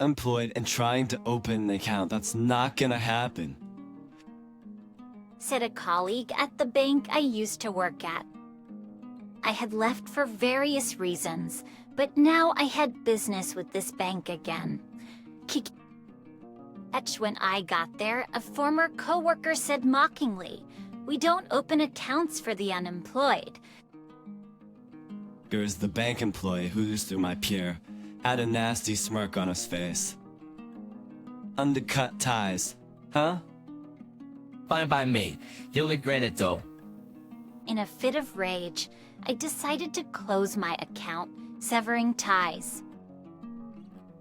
employed and trying to open an account. That's not gonna happen. Said a colleague at the bank I used to work at. I had left for various reasons, but now I had business with this bank again. When I got there, a former coworker said mockingly, "We don't open accounts for the unemployed." Here's the bank employee who's through my peer, had a nasty smirk on his face. Undercut ties, huh? Fine by me. You'll regret it though. In a fit of rage, I decided to close my account, severing ties.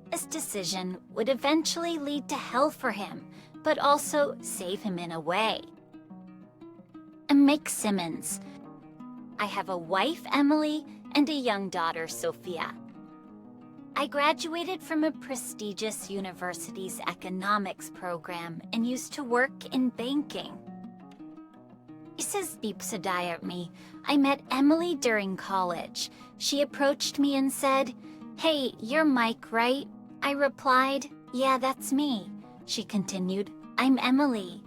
This decision would eventually lead to hell for him, but also save him in a way. I'm Mike Simmons. I have a wife, Emily, and a young daughter, Sophia. I graduated from a prestigious university's economics program and used to work in banking. Me. I met Emily during college. She approached me and said, "Hey, you're Mike, right?" I replied, "Yeah, that's me." She continued, "I'm Emily."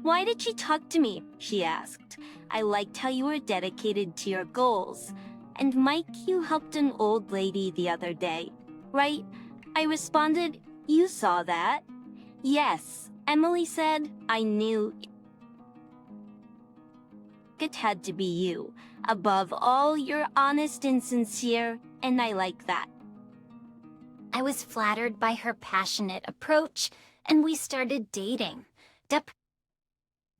"Why did you talk to me?" she asked. "I liked how you were dedicated to your goals. And Mike, you helped an old lady the other day, right?" I responded, "You saw that." "Yes," Emily said, "I knew it had to be you. Above all, you're honest and sincere, and I like that." I was flattered by her passionate approach, and we started dating.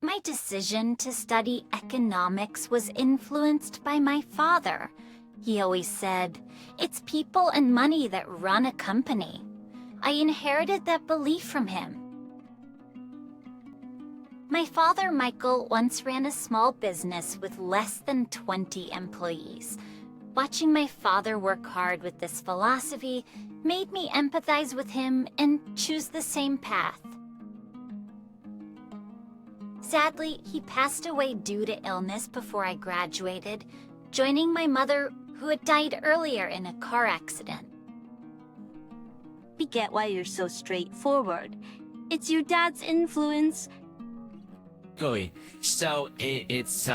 My decision to study economics was influenced by my father. He always said, "It's people and money that run a company." I inherited that belief from him. My father, Michael, once ran a small business with less than 20 employees. Watching my father work hard with this philosophy made me empathize with him and choose the same path. Sadly, he passed away due to illness before I graduated, joining my mother, who had died earlier in a car accident. We get why you're so straightforward. It's your dad's influence. Chloe, so it's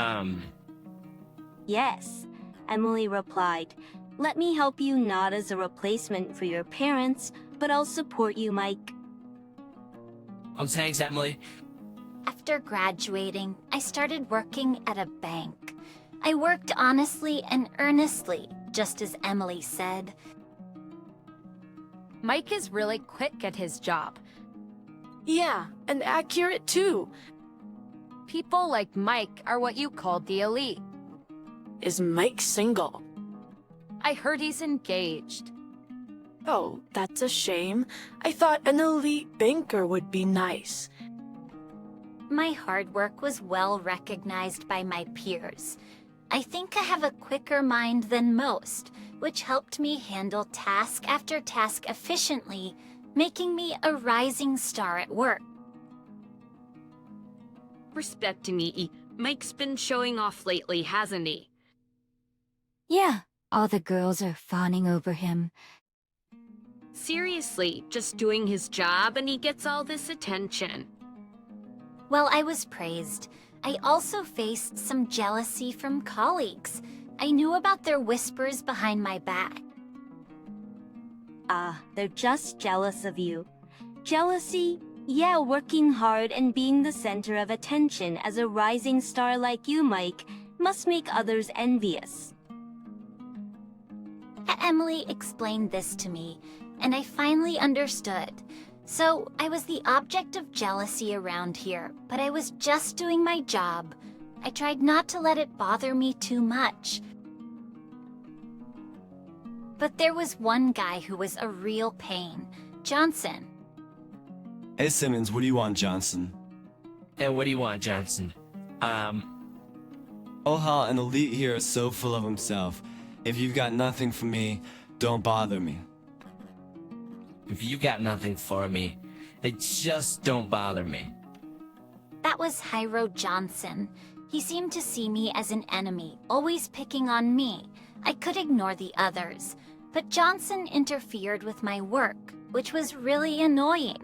Yes, Emily replied. "Let me help you not as a replacement for your parents, but I'll support you, Mike." Oh, thanks, Emily. After graduating, I started working at a bank. I worked honestly and earnestly, just as Emily said. Mike is really quick at his job. Yeah, and accurate too. People like Mike are what you call the elite. Is Mike single? I heard he's engaged. Oh, that's a shame. I thought an elite banker would be nice. My hard work was well recognized by my peers. I think I have a quicker mind than most, which helped me handle task after task efficiently, making me a rising star at work. Respecting me, Mike's been showing off lately, hasn't he? Yeah, all the girls are fawning over him. Seriously, just doing his job and he gets all this attention. While I was praised, I also faced some jealousy from colleagues. I knew about their whispers behind my back. They're just jealous of you. Jealousy? Yeah, working hard and being the center of attention as a rising star like you, Mike, must make others envious. Emily explained this to me, and I finally understood. So, I was the object of jealousy around here, but I was just doing my job. I tried not to let it bother me too much. But there was one guy who was a real pain, Johnson. Hey Simmons, what do you want, Johnson? And what do you want, Johnson? Oh, how an elite here is so full of himself. If you've got nothing for me, don't bother me. If you got nothing for me, then just don't bother me. That was Hyro Johnson. He seemed to see me as an enemy, always picking on me. I could ignore the others, But Johnson interfered with my work, which was really annoying.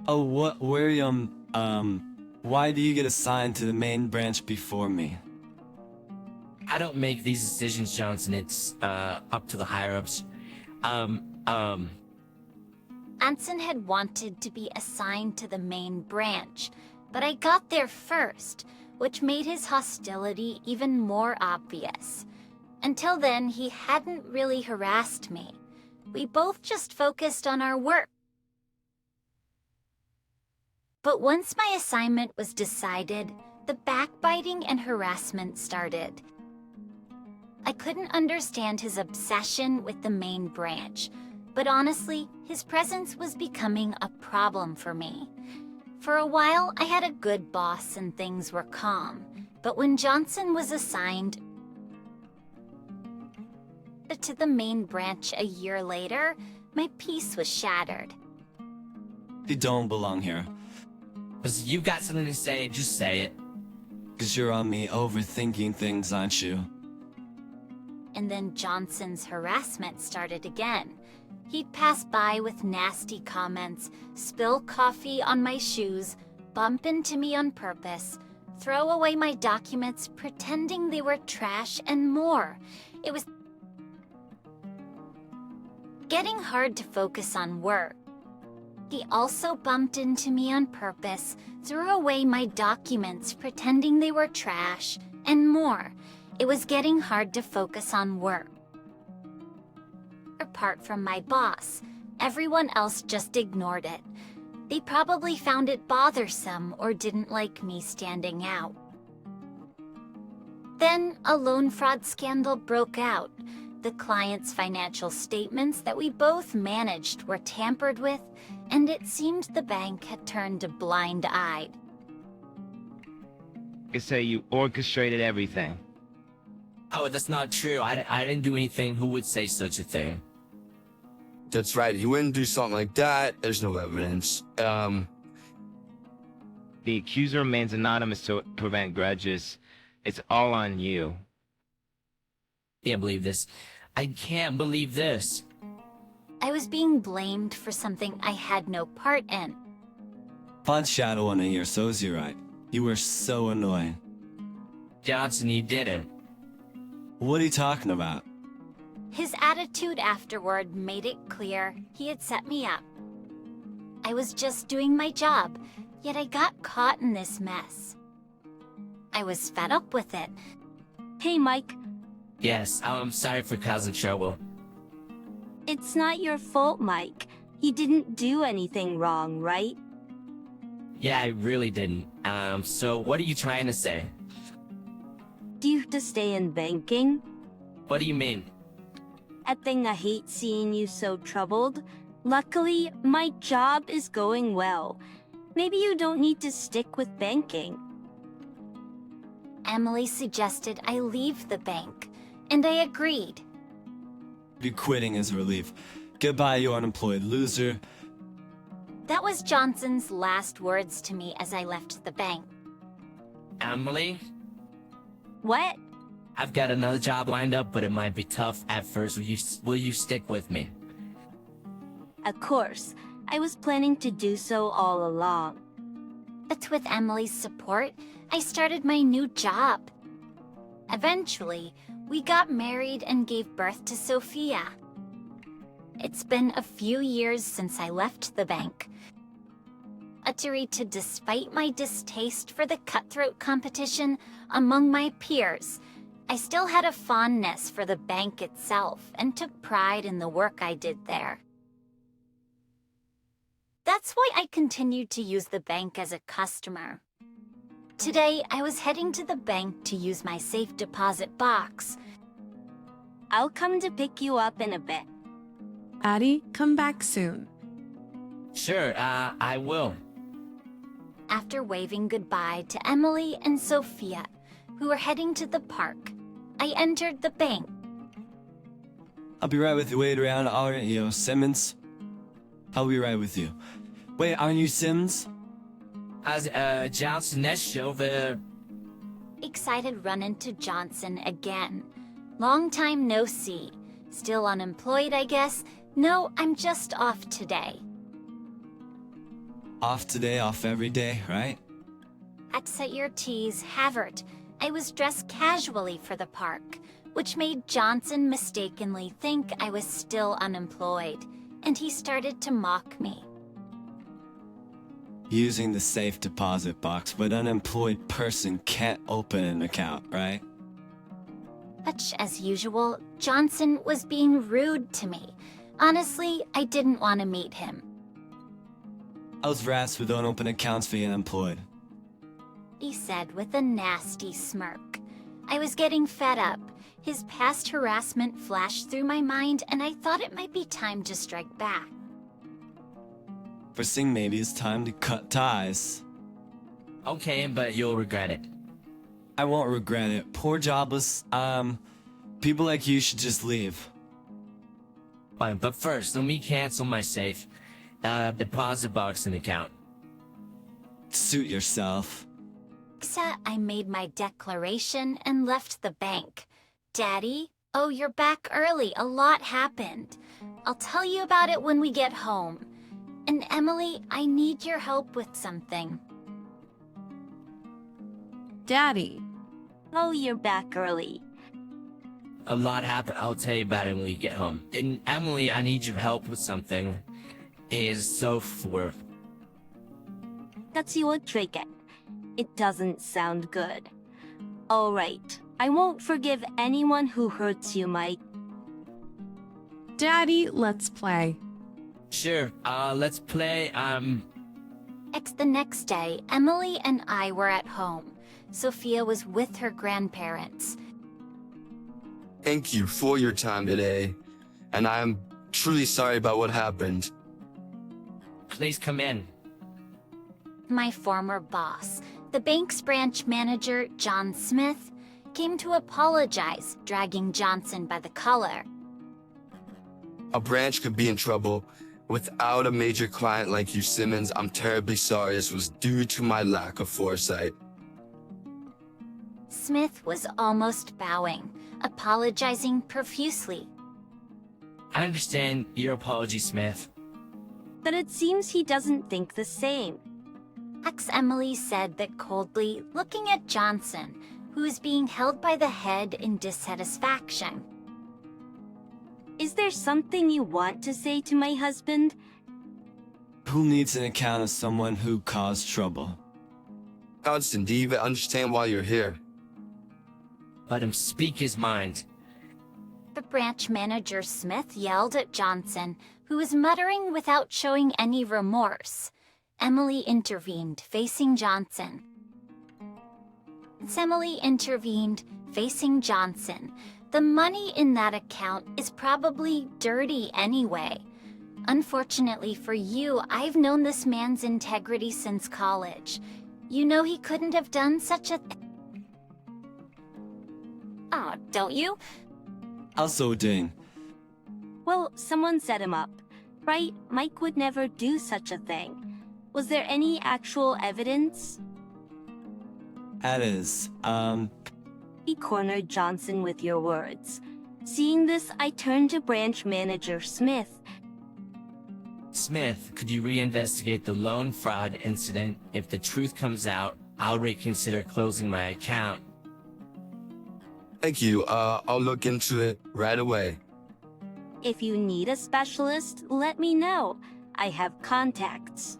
Oh, what, why do you get assigned to the main branch before me? I don't make these decisions, Johnson. It's, up to the higher-ups. Anson had wanted to be assigned to the main branch, but I got there first, which made his hostility even more obvious. Until then, he hadn't really harassed me. We both just focused on our work. But once my assignment was decided, the backbiting and harassment started. I couldn't understand his obsession with the main branch, but honestly, his presence was becoming a problem for me. For a while, I had a good boss and things were calm, but when Johnson was assigned to the main branch a year later, my peace was shattered. You don't belong here. If you got something to say, just say it. 'Cause you're on me overthinking things, aren't you? And then Johnson's harassment started again. He'd pass by with nasty comments, spill coffee on my shoes, bump into me on purpose, throw away my documents pretending they were trash, and more. It was getting hard to focus on work. He also bumped into me on purpose, threw away my documents pretending they were trash, and more. It was getting hard to focus on work. Apart from my boss, everyone else just ignored it. They probably found it bothersome or didn't like me standing out. Then a loan fraud scandal broke out. The client's financial statements that we both managed were tampered with, and it seemed the bank had turned a blind eye. You say you orchestrated everything. Oh, that's not true. I didn't do anything. Who would say such a thing? That's right. You wouldn't do something like that. There's no evidence. The accuser remains anonymous to prevent grudges. It's all on you. Can't believe this. I can't believe this. I was being blamed for something I had no part in. Fun shadow on a year, so's you right. You were so annoying. Johnson, you didn't. What are you talking about? His attitude afterward made it clear he had set me up. I was just doing my job, yet I got caught in this mess. I was fed up with it. Hey, Mike. Yes, I'm sorry for causing trouble. It's not your fault, Mike. You didn't do anything wrong, right? Yeah, I really didn't. So what are you trying to say? Do you have to stay in banking? What do you mean? I think I hate seeing you so troubled. Luckily, my job is going well. Maybe you don't need to stick with banking. Emily suggested I leave the bank, and I agreed. You quitting is a relief. Goodbye, you unemployed loser. That was Johnson's last words to me as I left the bank. Emily? What? I've got another job lined up, but it might be tough at first. Will you stick with me? Of course. I was planning to do so all along. But with Emily's support, I started my new job. Eventually, we got married and gave birth to Sophia. It's been a few years since I left the bank. Despite my distaste for the cutthroat competition among my peers, I still had a fondness for the bank itself and took pride in the work I did there. That's why I continued to use the bank as a customer. Today, I was heading to the bank to use my safe deposit box. I'll come to pick you up in a bit. Addie, come back soon. Sure, I will. After waving goodbye to Emily and Sophia, who were heading to the park, I entered the bank. I'll be right with you. Wait around, aren't you, Simmons? I'll be right with you. Wait, aren't you Sims? Johnson, that's over. Excited run into Johnson again. Long time no see. Still unemployed, I guess? No, I'm just off today. Off today, off every day, right? That's at your tease, Havert. I was dressed casually for the park, which made Johnson mistakenly think I was still unemployed, and he started to mock me. Using the safe deposit box, but an unemployed person can't open an account, right? Much as usual, Johnson was being rude to me. Honestly, I didn't want to meet him. How's rats who don't open accounts for the unemployed? He said with a nasty smirk. I was getting fed up. His past harassment flashed through my mind, and I thought it might be time to strike back. First thing maybe it's time to cut ties. Okay, but you'll regret it. I won't regret it. Poor jobless, people like you should just leave. Fine, but first, let me cancel my safe deposit box and account. Suit yourself. I made my declaration and left the bank. Daddy, oh, you're back early. A lot happened. I'll tell you about it when we get home. And Emily, I need your help with something. Daddy. Oh, you're back early. A lot happened. I'll tell you about it when we get home. And Emily, I need your help with something. It is so for... That's your trick. It doesn't sound good. Alright, I won't forgive anyone who hurts you, Mike. Daddy, let's play. Sure, let's play, The next day, Emily and I were at home. Sophia was with her grandparents. Thank you for your time today, and I am truly sorry about what happened. Please come in. My former boss, the bank's branch manager, John Smith, came to apologize, dragging Johnson by the collar. A branch could be in trouble. Without a major client like you, Simmons, I'm terribly sorry. This was due to my lack of foresight. Smith was almost bowing, apologizing profusely. I understand your apology, Smith. But it seems he doesn't think the same. Emily said that coldly, looking at Johnson, who was being held by the head in dissatisfaction. Is there something you want to say to my husband? Who needs an account of someone who caused trouble? Johnston, do you even understand why you're here? Let him speak his mind. The branch manager Smith yelled at Johnson, who was muttering without showing any remorse. Emily intervened, facing Johnson. Emily intervened, facing Johnson. The money in that account is probably dirty anyway. Unfortunately for you, I've known this man's integrity since college. You know he couldn't have done such a thing. Oh, don't you? Also, Ding. Well, someone set him up, right? Mike would never do such a thing. Was there any actual evidence? That is, He cornered Johnson with your words. Seeing this, I turned to branch manager Smith. Smith, could you reinvestigate the loan fraud incident? If the truth comes out, I'll reconsider closing my account. Thank you. I'll look into it right away. If you need a specialist, let me know. I have contacts.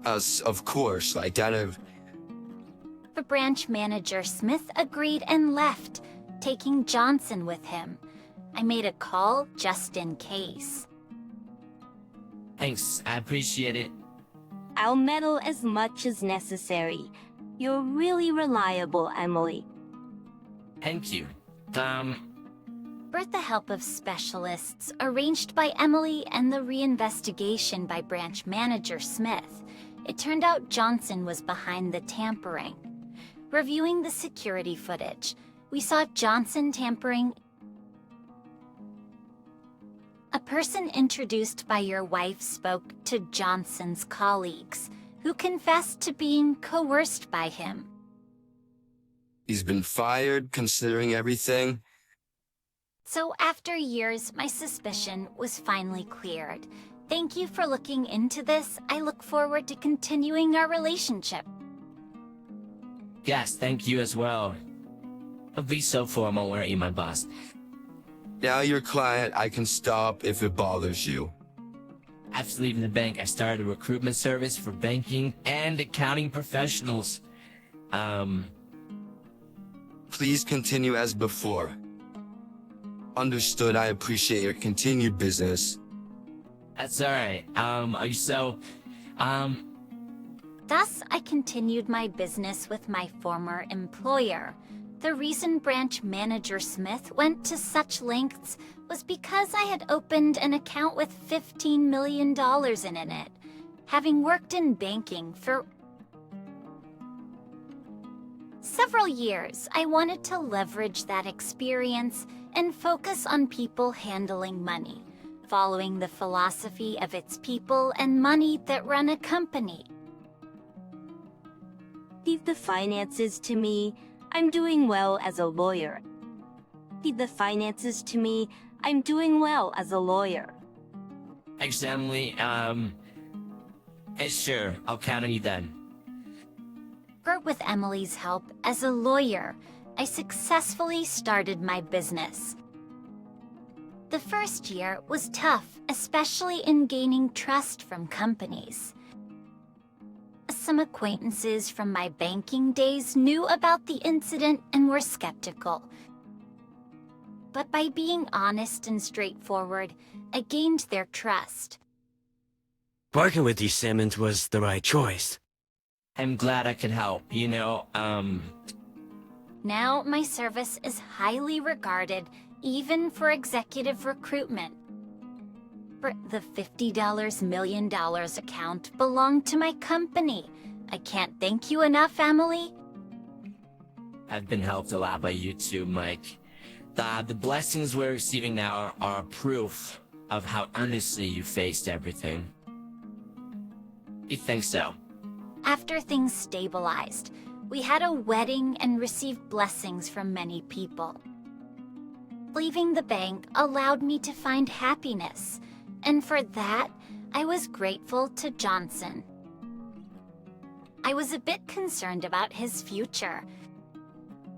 Of course, like that of... The branch manager Smith agreed and left, taking Johnson with him. I made a call just in case. Thanks, I appreciate it. I'll meddle as much as necessary. You're really reliable, Emily. Thank you. With the help of specialists arranged by Emily and the reinvestigation by branch manager Smith, it turned out Johnson was behind the tampering. Reviewing the security footage, we saw Johnson tampering. A person introduced by your wife spoke to Johnson's colleagues, who confessed to being coerced by him. He's been fired, considering everything. So after years, my suspicion was finally cleared. Thank you for looking into this. I look forward to continuing our relationship. Yes, thank you as well. Don't be so formal, weren't you, my boss? Now your client, I can stop if it bothers you. After leaving the bank, I started a recruitment service for banking and accounting professionals. Please continue as before. Understood, I appreciate your continued business. That's alright. Thus, I continued my business with my former employer. The reason branch manager Smith went to such lengths was because I had opened an account with $15 million in it. Having worked in banking for several years, I wanted to leverage that experience and focus on people handling money, following the philosophy of its people and money that run a company. Leave the finances to me. I'm doing well as a lawyer. Leave the finances to me. I'm doing well as a lawyer. Thanks, Emily. Sure, I'll count on you then. With Emily's help, as a lawyer, I successfully started my business. The first year was tough, especially in gaining trust from companies. Some acquaintances from my banking days knew about the incident and were skeptical. But by being honest and straightforward, I gained their trust. Working with you, Simmons, was the right choice. I'm glad I could help, Now my service is highly regarded, even for executive recruitment. The $50 million account belonged to my company. I can't thank you enough, Emily. I've been helped a lot by you too, Mike. The blessings we're receiving now are proof of how earnestly you faced everything. You think so? After things stabilized, we had a wedding and received blessings from many people. Leaving the bank allowed me to find happiness, and for that, I was grateful to Johnson. I was a bit concerned about his future.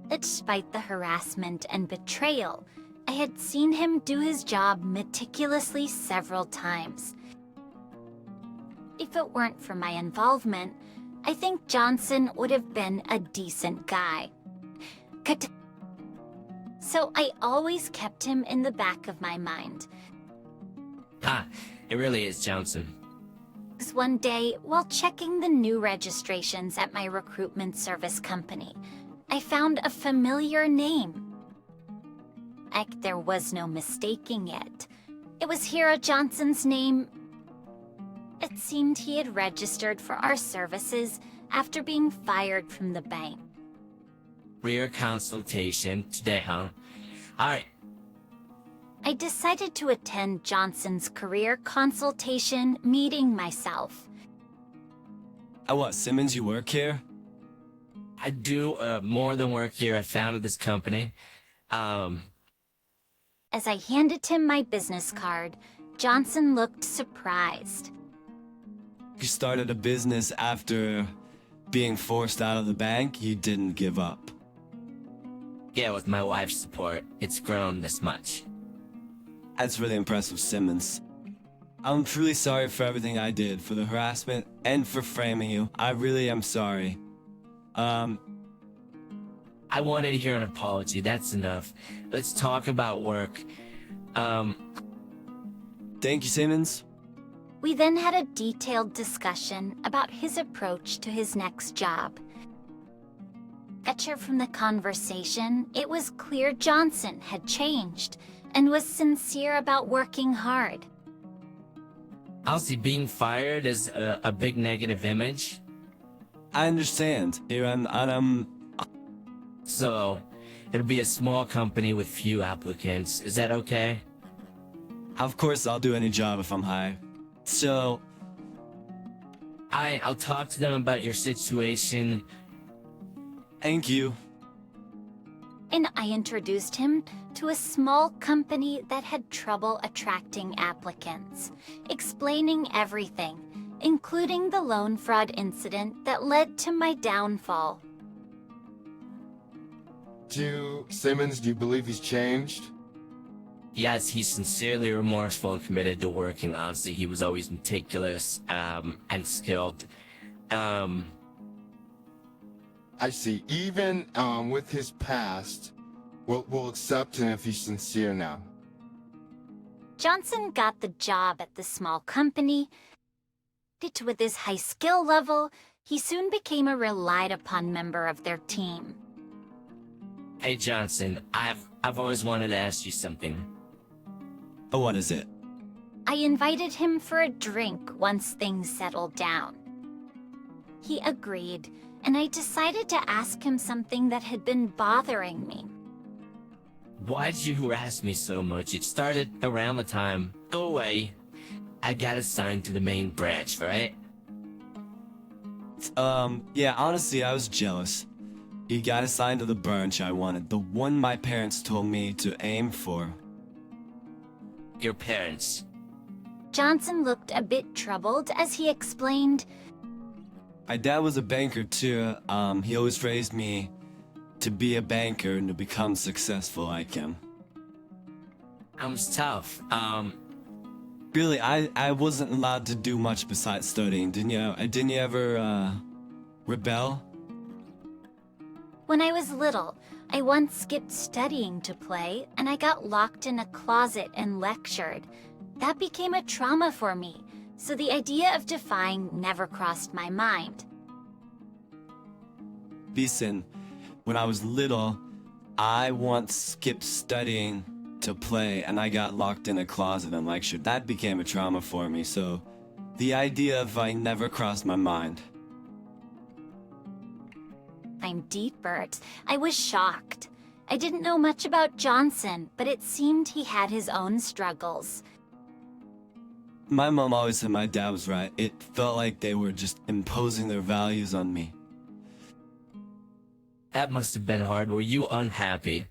Despite the harassment and betrayal, I had seen him do his job meticulously several times. If it weren't for my involvement, I think Johnson would have been a decent guy. So I always kept him in the back of my mind. It really is Johnson. One day, while checking the new registrations at my recruitment service company, I found a familiar name. There was no mistaking it. It was Hira Johnson's name. It seemed he had registered for our services after being fired from the bank. Career consultation today, huh? Alright. I decided to attend Johnson's career consultation meeting myself. What, Simmons, you work here? I do more than work here. I founded this company. As I handed him my business card, Johnson looked surprised. You started a business after being forced out of the bank? You didn't give up? Yeah, with my wife's support, it's grown this much. That's really impressive, Simmons. I'm truly sorry for everything I did, for the harassment and for framing you. I really am sorry. I wanted to hear an apology, that's enough. Let's talk about work. Thank you, Simmons. We then had a detailed discussion about his approach to his next job. From the conversation, it was clear Johnson had changed and was sincere about working hard. I'll see being fired as a big negative image. I understand. So, it'll be a small company with few applicants. Is that okay? Of course, I'll do any job if I'm hired. So... I'll talk to them about your situation. Thank you. and I introduced him to a small company that had trouble attracting applicants, explaining everything, including the loan fraud incident that led to my downfall. Simmons, do you believe he's changed? Yes, he's sincerely remorseful and committed to working. Honestly, he was always meticulous and skilled. I see. Even with his past, we'll accept him if he's sincere now. Johnson got the job at the small company. With his high skill level, he soon became a relied-upon member of their team. Hey, Johnson, I've always wanted to ask you something. Oh, what is it? I invited him for a drink once things settled down. He agreed, and I decided to ask him something that had been bothering me. Why'd you harass me so much? It started around the time, go away, I got assigned to the main branch, right? Yeah, honestly, I was jealous. You got assigned to the branch I wanted, the one my parents told me to aim for. Your parents. Johnson looked a bit troubled as he explained, My dad was a banker too. He always raised me to be a banker and to become successful like him. Sounds tough. Really, I wasn't allowed to do much besides studying. Didn't you ever, rebel? when I was little, I once skipped studying to play, and I got locked in a closet and lectured. That became a trauma for me, so the idea of defying never crossed my mind. Listen, when I was little, I once skipped studying to play, and I got locked in a closet and lectured. That became a trauma for me, so the idea of I never crossed my mind. I'm deeper. I was shocked. I didn't know much about Johnson, but it seemed he had his own struggles. My mom always said my dad was right. It felt like they were just imposing their values on me. That must have been hard. Were you unhappy?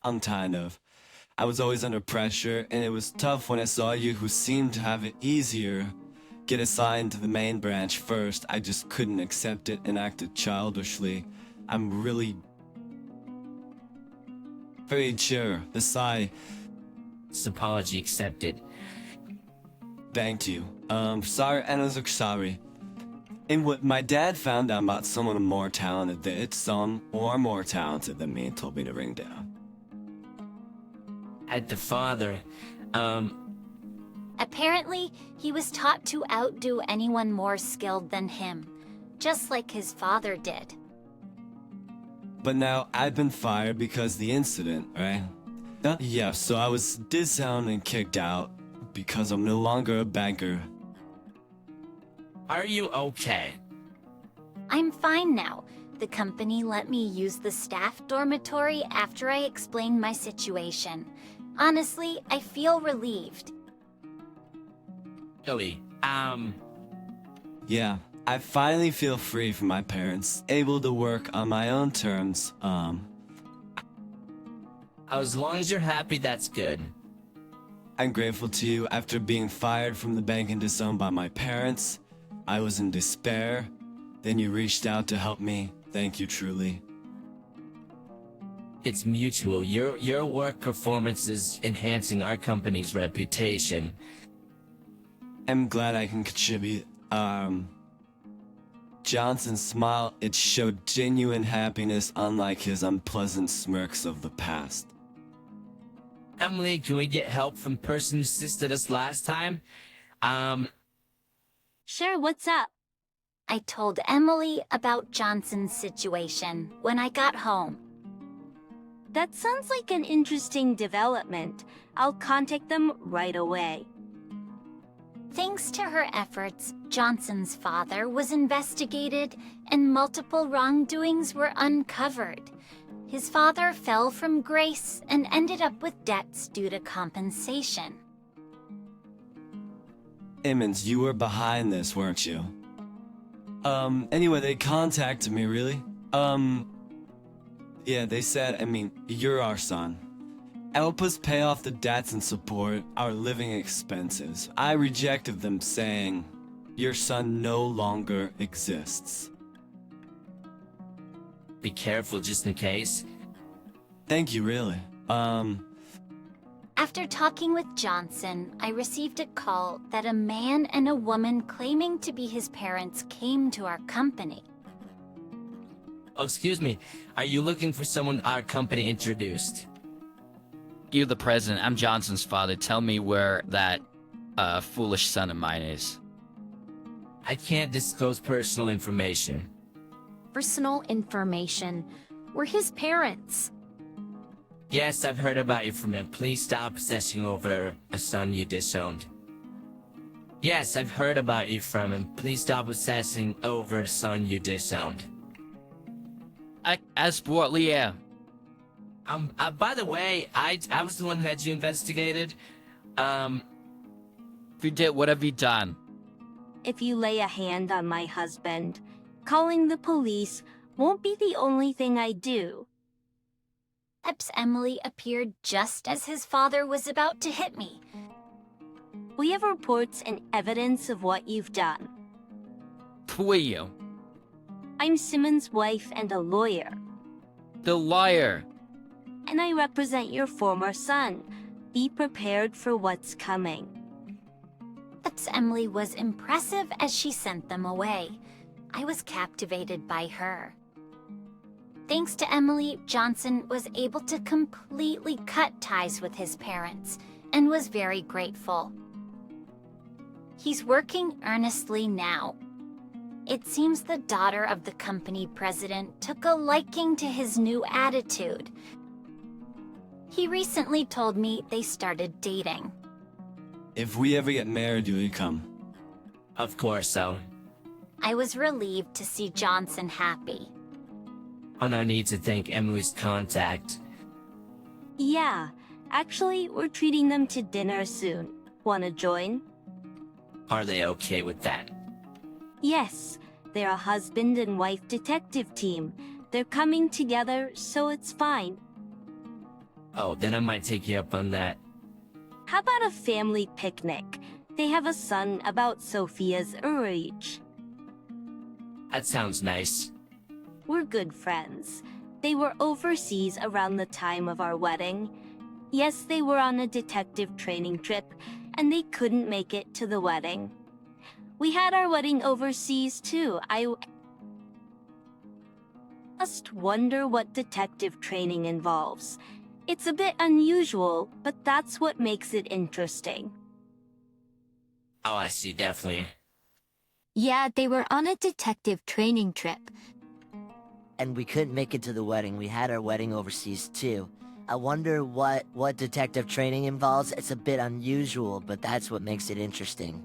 I'm kind of. I was always under pressure, and it was tough when I saw you who seemed to have it easier get assigned to the main branch first. I just couldn't accept it and acted childishly. I'm really very sure. The sigh. This apology accepted. Thank you. Sorry, and I was sorry. And what my dad found out about someone more talented than some or more talented than me and told me to ring down. At the father, Apparently, he was taught to outdo anyone more skilled than him, just like his father did. But now I've been fired because the incident, right? Yeah, so I was disowned and kicked out because I'm no longer a banker. Are you okay? I'm fine now. The company let me use the staff dormitory after I explained my situation. Honestly, I feel relieved. Billy, Yeah, I finally feel free from my parents, able to work on my own terms, As long as you're happy, that's good. I'm grateful to you. After being fired from the bank and disowned by my parents, I was in despair. Then you reached out to help me. Thank you truly. It's mutual. Your work performance is enhancing our company's reputation. I'm glad I can contribute. Johnson's smile, it showed genuine happiness, unlike his unpleasant smirks of the past. Emily, can we get help from the person who assisted us last time? Sure, what's up? I told Emily about Johnson's situation when I got home. That sounds like an interesting development. I'll contact them right away. Thanks to her efforts, Johnson's father was investigated and multiple wrongdoings were uncovered. His father fell from grace and ended up with debts due to compensation. Emmons, you were behind this, weren't you? Anyway, they contacted me, really. Yeah, they said, you're our son. Help us pay off the debts and support our living expenses. I rejected them, saying, your son no longer exists. Be careful just in case. Thank you, really. After talking with Johnson, I received a call that a man and a woman claiming to be his parents came to our company. Oh, excuse me. Are you looking for someone our company introduced? You, the president. I'm Johnson's father. Tell me where that foolish son of mine is. I can't disclose personal information. Personal information. We're his parents. Yes, I've heard about you from him. Please stop obsessing over a son you disowned. Yes, I've heard about you from him. Please stop obsessing over a son you disowned. As for what, Leah? By the way, I was the one who had you investigated. If you did, what have you done? If you lay a hand on my husband, calling the police won't be the only thing I do. Perhaps Emily appeared just as his father was about to hit me. We have reports and evidence of what you've done. Who are you? I'm Simmons' wife and a lawyer. The liar. And I represent your former son. Be prepared for what's coming. Perhaps Emily was impressive as she sent them away. I was captivated by her. Thanks to Emily, Johnson was able to completely cut ties with his parents and was very grateful. He's working earnestly now. It seems the daughter of the company president took a liking to his new attitude. He recently told me they started dating. If we ever get married, will you come? Of course so. I was relieved to see Johnson happy. On our need to thank Emily's contact. Yeah, actually, we're treating them to dinner soon. Wanna join? Are they okay with that? Yes, they're a husband and wife detective team. They're coming together, so it's fine. Oh, then I might take you up on that. How about a family picnic? They have a son about Sophia's age. That sounds nice. We're good friends. They were overseas around the time of our wedding. Yes, they were on a detective training trip, and they couldn't make it to the wedding. We had our wedding overseas, too. I just wonder what detective training involves. It's a bit unusual, but that's what makes it interesting. Oh, I see, definitely. Yeah, they were on a detective training trip. And we couldn't make it to the wedding. We had our wedding overseas, too. I wonder what detective training involves. It's a bit unusual, but that's what makes it interesting.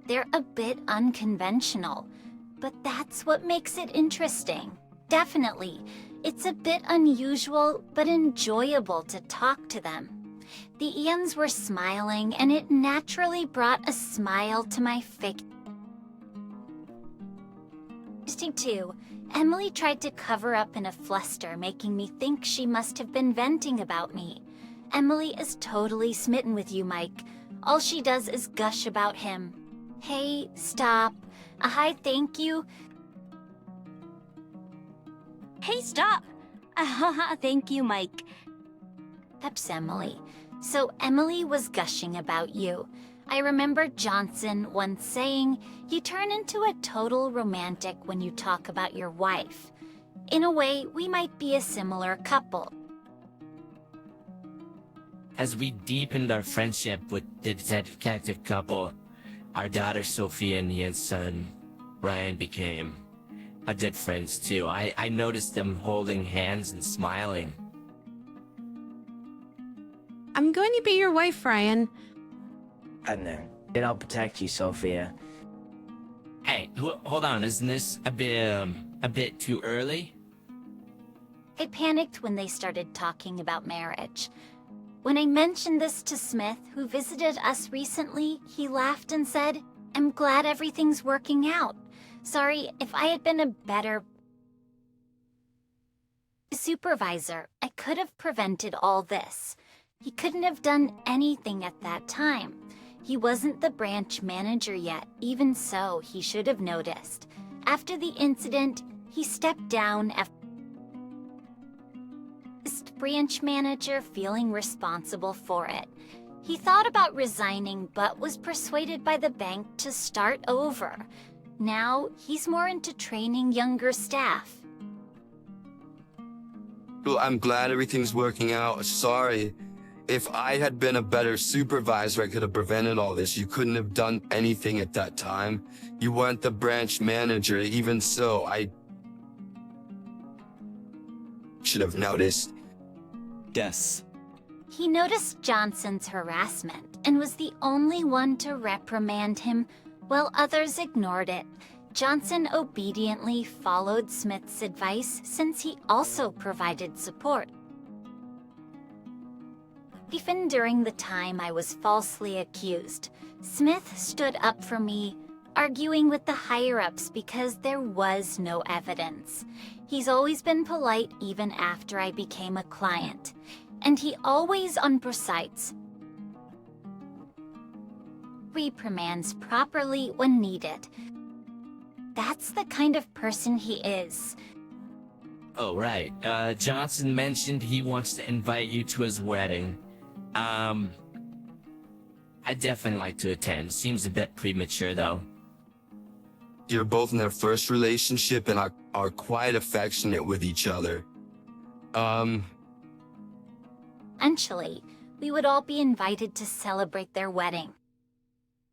They're a bit unconventional, but that's what makes it interesting. Definitely. It's a bit unusual, but enjoyable to talk to them. The Ians were smiling, and it naturally brought a smile to my face. Too, Emily tried to cover up in a fluster, making me think she must have been venting about me. Emily is totally smitten with you, Mike. All she does is gush about him. Hey, stop. A hi thank you. Hey, stop! Thank you, Mike. That's Emily. So Emily was gushing about you. I remember Johnson once saying, you turn into a total romantic when you talk about your wife. In a way, we might be a similar couple. As we deepened our friendship with the detective couple, our daughter Sophia and his son, Ryan, became good friends too. I noticed them holding hands and smiling. I'm going to be your wife, Ryan. I know. And I'll protect you, Sophia. Hey, hold on, isn't this a bit too early? I panicked when they started talking about marriage. When I mentioned this to Smith, who visited us recently, he laughed and said, I'm glad everything's working out. Sorry, if I had been a better... Supervisor, I could have prevented all this. He couldn't have done anything at that time. He wasn't the branch manager yet, even so, he should have noticed. After the incident, he stepped down after branch manager feeling responsible for it. He thought about resigning but was persuaded by the bank to start over. Now, he's more into training younger staff. Well, I'm glad everything's working out. Sorry. If I had been a better supervisor, I could have prevented all this. You couldn't have done anything at that time. You weren't the branch manager. Even so, I should have noticed. Yes. He noticed Johnson's harassment and was the only one to reprimand him, while others ignored it. Johnson obediently followed Smith's advice since he also provided support. Even during the time I was falsely accused, Smith stood up for me, arguing with the higher-ups because there was no evidence. He's always been polite even after I became a client, and he always unprecises reprimands properly when needed. That's the kind of person he is. Oh, right. Johnson mentioned he wants to invite you to his wedding. I'd definitely like to attend. Seems a bit premature, though. You're both in their first relationship and are quite affectionate with each other. Eventually, we would all be invited to celebrate their wedding.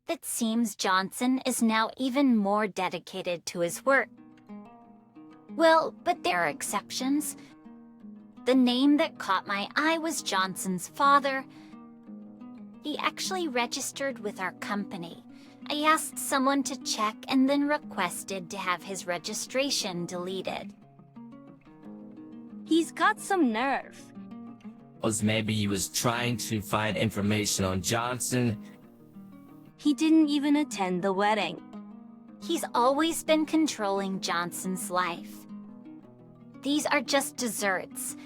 It seems Johnson is now even more dedicated to his work. Well, but there are exceptions. The name that caught my eye was Johnson's father. He actually registered with our company. I asked someone to check and then requested to have his registration deleted. He's got some nerve. Was maybe he was trying to find information on Johnson. He didn't even attend the wedding. He's always been controlling Johnson's life. These are just desserts.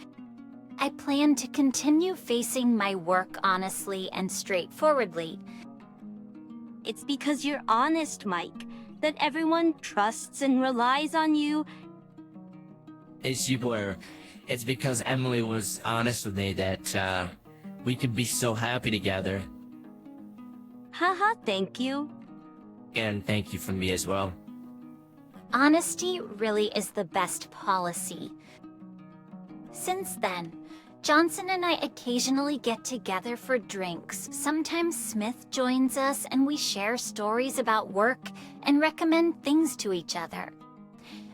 I plan to continue facing my work honestly and straightforwardly. It's because you're honest, Mike, that everyone trusts and relies on you. It's because Emily was honest with me that we could be so happy together. Haha, thank you. And thank you from me as well. Honesty really is the best policy. Since then, Johnson and I occasionally get together for drinks. Sometimes Smith joins us and we share stories about work and recommend things to each other.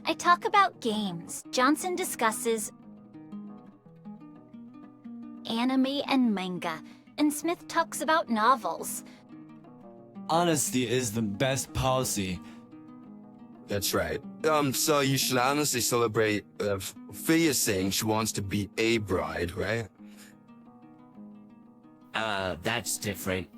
I talk about games. Johnson discusses anime and manga, and Smith talks about novels. Honesty is the best policy. That's right. So you should honestly celebrate Fia saying she wants to be a bride, right? That's different.